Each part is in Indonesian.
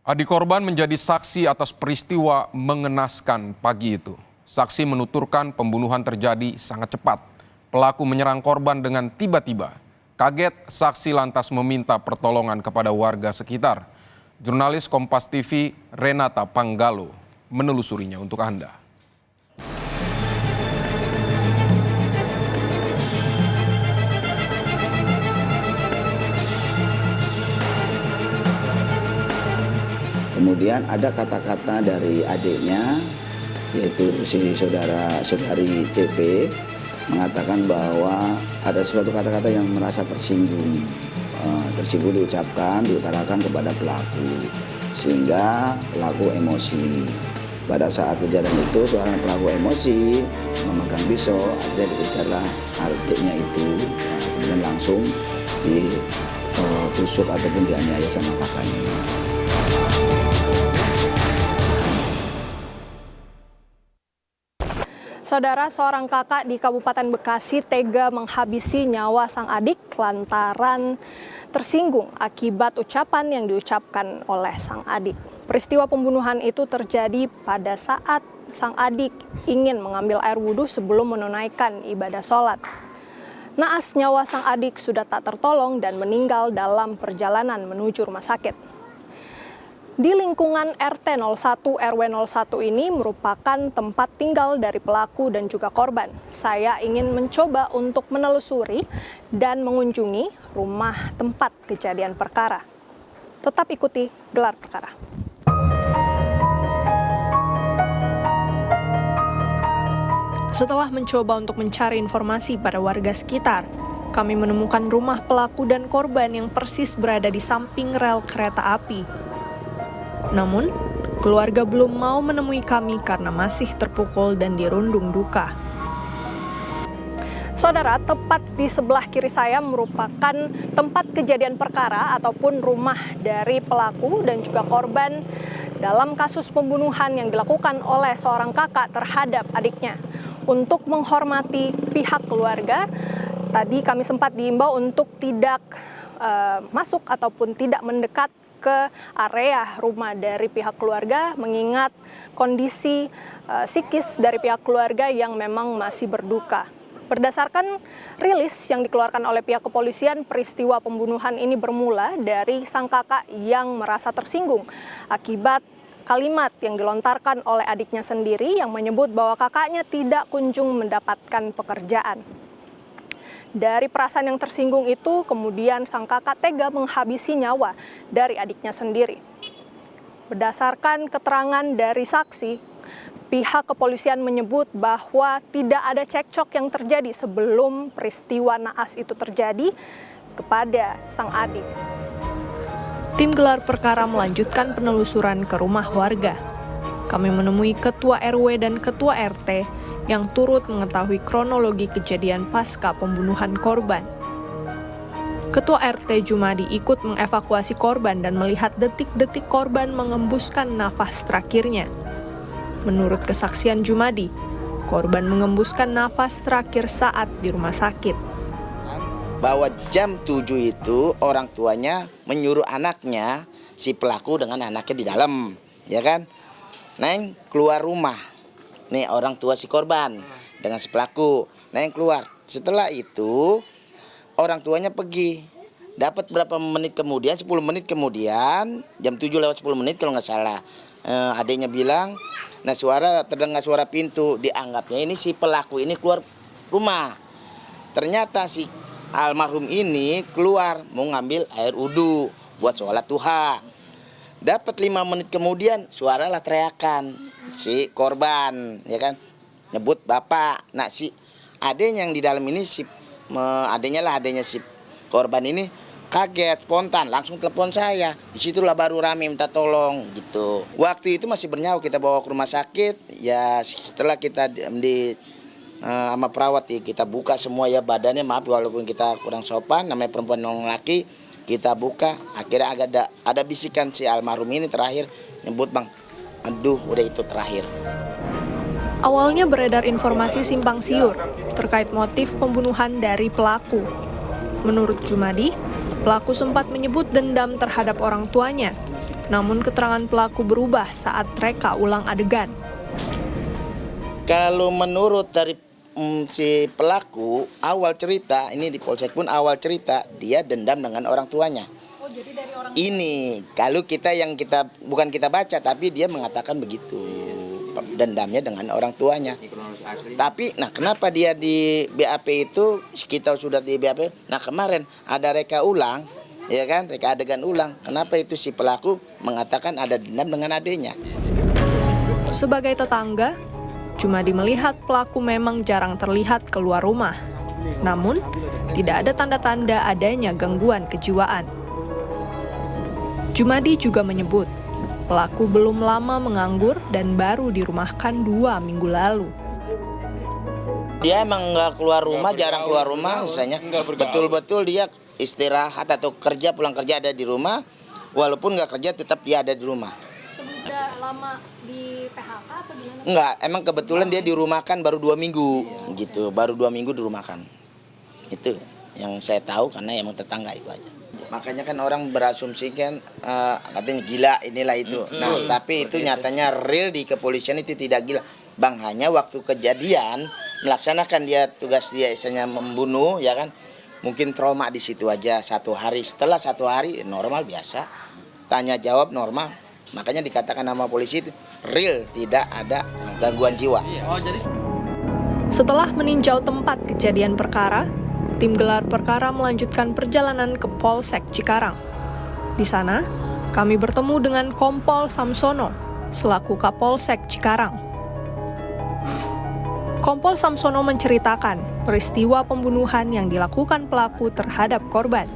Adik korban menjadi saksi atas peristiwa mengenaskan pagi itu. Saksi menuturkan pembunuhan terjadi sangat cepat. Pelaku menyerang korban dengan tiba-tiba. Kaget, saksi lantas meminta pertolongan kepada warga sekitar. Jurnalis Kompas TV Renata Panggalo menelusurinya untuk Anda. Kemudian ada kata-kata dari adiknya, yaitu si saudari TP, mengatakan bahwa ada suatu kata-kata yang merasa tersinggung diucapkan, diutarakan kepada pelaku, sehingga pelaku emosi. Pada saat kejadian itu, seorang pelaku emosi memegang pisau, akhirnya dikejarlah adiknya itu, kemudian langsung ditusuk ataupun dianiaya sama kakaknya. Saudara, seorang kakak di Kabupaten Bekasi tega menghabisi nyawa sang adik lantaran tersinggung akibat ucapan yang diucapkan oleh sang adik. Peristiwa pembunuhan itu terjadi pada saat sang adik ingin mengambil air wudhu sebelum menunaikan ibadah sholat. Naas nyawa sang adik sudah tak tertolong dan meninggal dalam perjalanan menuju rumah sakit. Di lingkungan RT 01 RW 01 ini merupakan tempat tinggal dari pelaku dan juga korban. Saya ingin mencoba untuk menelusuri dan mengunjungi rumah tempat kejadian perkara. Tetap ikuti gelar perkara. Setelah mencoba untuk mencari informasi pada warga sekitar, kami menemukan rumah pelaku dan korban yang persis berada di samping rel kereta api. Namun, keluarga belum mau menemui kami karena masih terpukul dan dirundung duka. Saudara, tepat di sebelah kiri saya merupakan tempat kejadian perkara ataupun rumah dari pelaku dan juga korban dalam kasus pembunuhan yang dilakukan oleh seorang kakak terhadap adiknya. Untuk menghormati pihak keluarga, tadi kami sempat diimbau untuk tidak masuk ataupun tidak mendekat ke area rumah dari pihak keluarga mengingat kondisi psikis dari pihak keluarga yang memang masih berduka. Berdasarkan rilis yang dikeluarkan oleh pihak kepolisian, peristiwa pembunuhan ini bermula dari sang kakak yang merasa tersinggung akibat kalimat yang dilontarkan oleh adiknya sendiri yang menyebut bahwa kakaknya tidak kunjung mendapatkan pekerjaan. Dari perasaan yang tersinggung itu, kemudian sang kakak tega menghabisi nyawa dari adiknya sendiri. Berdasarkan keterangan dari saksi, pihak kepolisian menyebut bahwa tidak ada cekcok yang terjadi sebelum peristiwa naas itu terjadi kepada sang adik. Tim gelar perkara melanjutkan penelusuran ke rumah warga. Kami menemui ketua RW dan ketua RT yang turut mengetahui kronologi kejadian pasca pembunuhan korban. Ketua RT Jumadi ikut mengevakuasi korban dan melihat detik-detik korban mengembuskan nafas terakhirnya. Menurut kesaksian Jumadi, korban mengembuskan nafas terakhir saat di rumah sakit. Bahwa jam 7 itu orang tuanya menyuruh anaknya, si pelaku dengan anaknya di dalam, ya kan? Neng keluar rumah. Nih orang tua si korban dengan si pelaku, yang keluar. Setelah itu orang tuanya pergi. Dapat berapa menit kemudian, 10 menit kemudian, jam 7:10 kalau nggak salah, adiknya bilang, nah terdengar suara pintu, dianggapnya ini si pelaku ini keluar rumah. Ternyata si almarhum ini keluar mau ngambil air wudhu buat sholat duha. Dapat 5 menit kemudian suaralah teriakan si korban, ya kan, nyebut bapak. Nah si adenya yang di dalam ini adenya si korban ini kaget, spontan, langsung telepon saya. Disitulah baru rame minta tolong gitu. Waktu itu masih bernyawa, kita bawa ke rumah sakit. Ya setelah kita sama perawat kita buka semua ya badannya, maaf walaupun kita kurang sopan, namanya perempuan non laki. Kita buka, akhirnya ada bisikan si almarhum ini terakhir nyebut, bang, aduh udah itu terakhir. Awalnya beredar informasi simpang siur terkait motif pembunuhan dari pelaku. Menurut Jumadi, pelaku sempat menyebut dendam terhadap orang tuanya Namun keterangan pelaku berubah saat reka ulang adegan. Kalau menurut dari si pelaku awal cerita, ini di Polsek pun awal cerita dia dendam dengan orang tuanya. Oh, jadi dari orang Ini kalau bukan kita baca tapi dia mengatakan begitu. Dendamnya dengan orang tuanya. Tapi nah kenapa dia di BAP itu kita sudah di BAP. Nah kemarin ada reka ulang, ya kan, reka adegan ulang. Kenapa itu si pelaku mengatakan ada dendam dengan adiknya? Sebagai tetangga, Jumadi melihat pelaku memang jarang terlihat keluar rumah. Namun, tidak ada tanda-tanda adanya gangguan kejiwaan. Jumadi juga menyebut, pelaku belum lama menganggur dan baru dirumahkan 2 minggu lalu. Dia emang nggak keluar rumah, jarang keluar rumah, misalnya betul-betul dia istirahat atau kerja, pulang kerja ada di rumah, walaupun nggak kerja tetap dia ada di rumah. Sudah lama di PHK atau gimana? Enggak, emang kebetulan dia dirumahkan baru 2 minggu, gitu, baru 2 minggu dirumahkan. Itu yang saya tahu karena emang tetangga itu aja. Makanya kan orang berasumsi kan katanya gila inilah itu. Nah, tapi itu nyatanya real di kepolisian itu tidak gila. Bang, hanya waktu kejadian melaksanakan dia tugas dia istilahnya membunuh, ya kan, mungkin trauma di situ aja 1 hari. Setelah 1 hari normal biasa, tanya jawab normal. Makanya dikatakan nama polisi itu real, tidak ada gangguan jiwa. Setelah meninjau tempat kejadian perkara, tim gelar perkara melanjutkan perjalanan ke Polsek Cikarang. Di sana, kami bertemu dengan Kompol Samsono selaku Kapolsek Cikarang. Kompol Samsono menceritakan peristiwa pembunuhan yang dilakukan pelaku terhadap korban.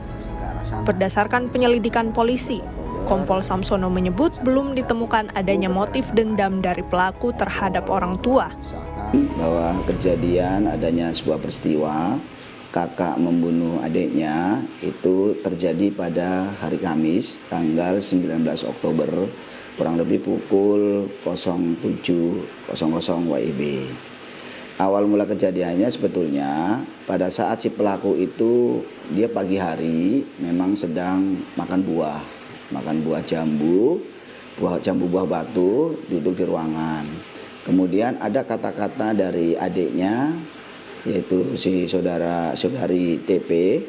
Berdasarkan penyelidikan polisi, Kompol Samsono menyebut belum ditemukan adanya motif dendam dari pelaku terhadap orang tua. Bahwa kejadian adanya sebuah peristiwa kakak membunuh adiknya itu terjadi pada hari Kamis tanggal 19 Oktober kurang lebih pukul 07.00 WIB. Awal mula kejadiannya sebetulnya pada saat si pelaku itu dia pagi hari memang sedang makan buah jambu, buah batu, duduk di ruangan. Kemudian ada kata-kata dari adiknya yaitu si saudari TP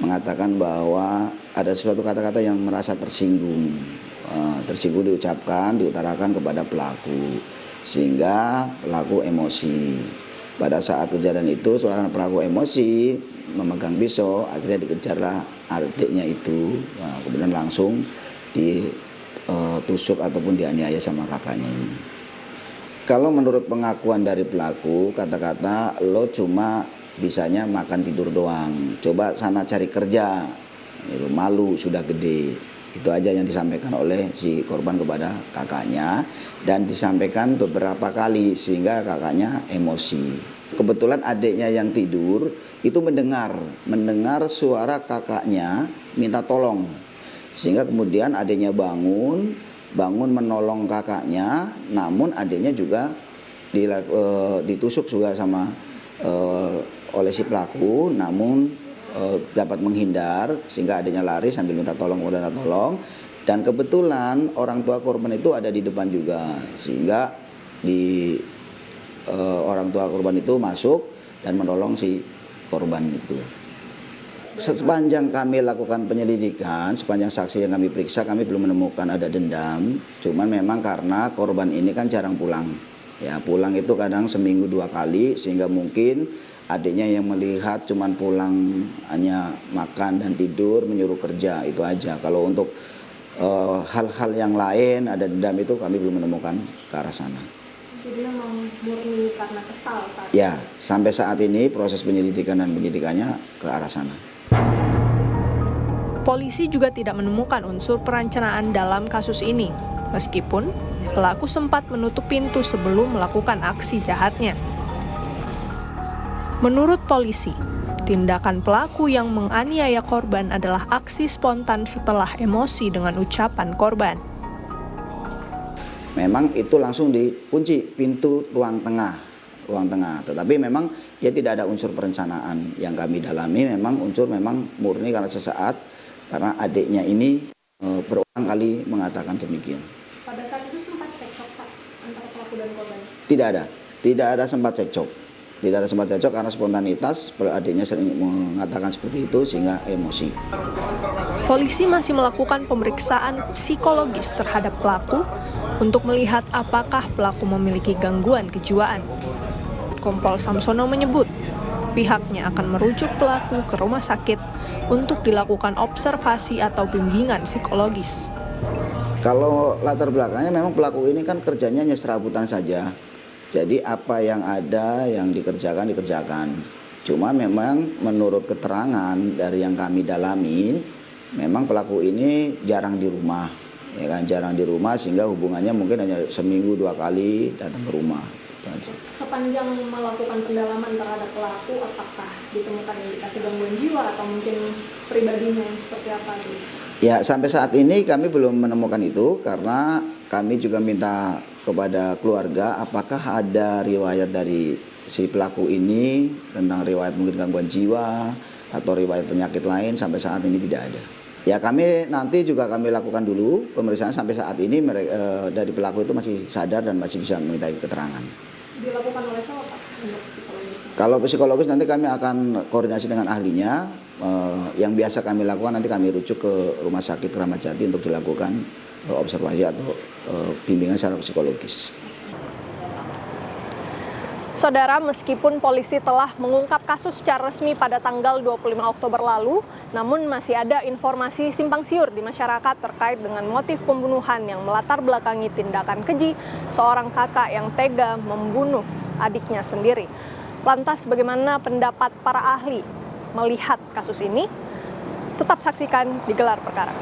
mengatakan bahwa ada suatu kata-kata yang merasa tersinggung diutarakan kepada pelaku sehingga pelaku emosi. Pada saat kejadian itu seorang pelaku emosi memegang pisau, akhirnya dikejarlah adiknya itu, kemudian langsung ditusuk ataupun dianiaya sama kakaknya ini. Kalau menurut pengakuan dari pelaku, kata-kata lo cuma bisanya makan tidur doang, coba sana cari kerja, itu malu sudah gede. Itu aja yang disampaikan oleh si korban kepada kakaknya dan disampaikan beberapa kali sehingga kakaknya emosi. Kebetulan adiknya yang tidur itu mendengar suara kakaknya minta tolong. Sehingga kemudian adiknya bangun menolong kakaknya, namun adiknya juga ditusuk juga sama oleh si pelaku, namun dapat menghindar sehingga adiknya lari sambil minta tolong. Dan kebetulan orang tua korban itu ada di depan juga, sehingga orang tua korban itu masuk dan menolong si korban itu. Sepanjang kami lakukan penyelidikan, sepanjang saksi yang kami periksa, kami belum menemukan ada dendam. Cuman memang karena korban ini kan jarang pulang. Ya, pulang itu kadang seminggu 2 kali, sehingga mungkin adiknya yang melihat cuman pulang hanya makan dan tidur, menyuruh kerja, itu aja. Kalau untuk hal-hal yang lain ada dendam itu kami belum menemukan ke arah sana. Jadi memang murni karena kesal saat ya, sampai saat ini proses penyelidikan dan penyidikannya ke arah sana. Polisi juga tidak menemukan unsur perencanaan dalam kasus ini, meskipun pelaku sempat menutup pintu sebelum melakukan aksi jahatnya. Menurut polisi, tindakan pelaku yang menganiaya korban adalah aksi spontan setelah emosi dengan ucapan korban. Memang itu langsung dikunci pintu ruang tengah. Tetapi memang dia tidak ada unsur perencanaan yang kami dalami. Memang unsur memang murni karena sesaat, karena adiknya ini berulang kali mengatakan demikian. Pada saat itu sempat cekcok Pak antara pelaku dan korban? Tidak ada sempat cekcok. Tidak ada sempat cekcok karena spontanitas, adiknya sering mengatakan seperti itu sehingga emosi. Polisi masih melakukan pemeriksaan psikologis terhadap pelaku untuk melihat apakah pelaku memiliki gangguan kejiwaan. Kompol Samsono menyebut pihaknya akan merujuk pelaku ke rumah sakit untuk dilakukan observasi atau bimbingan psikologis. Kalau latar belakangnya memang pelaku ini kan kerjanya hanya serabutan saja. Jadi apa yang ada yang dikerjakan. Cuma memang menurut keterangan dari yang kami dalamin, memang pelaku ini jarang di rumah, ya kan, jarang di rumah sehingga hubungannya mungkin hanya seminggu 2 kali datang ke rumah. Sepanjang melakukan pendalaman terhadap pelaku, apakah ditemukan indikasi gangguan jiwa atau mungkin pribadinya yang seperti apa? Ya, sampai saat ini kami belum menemukan itu karena kami juga minta kepada keluarga apakah ada riwayat dari si pelaku ini tentang riwayat mungkin gangguan jiwa atau riwayat penyakit lain. Sampai saat ini tidak ada. Ya, kami nanti juga kami lakukan dulu pemeriksaan. Sampai saat ini dari pelaku itu masih sadar dan masih bisa meminta keterangan. Dilakukan oleh siapa Pak untuk psikologisnya? Kalau psikologis nanti kami akan koordinasi dengan ahlinya. Yang biasa kami lakukan nanti kami rujuk ke Rumah Sakit Kramat Jati untuk dilakukan observasi atau bimbingan secara psikologis. Saudara, meskipun polisi telah mengungkap kasus secara resmi pada tanggal 25 Oktober lalu, namun masih ada informasi simpang siur di masyarakat terkait dengan motif pembunuhan yang melatar belakangi tindakan keji seorang kakak yang tega membunuh adiknya sendiri. Lantas bagaimana pendapat para ahli melihat kasus ini? Tetap saksikan di Gelar Perkara.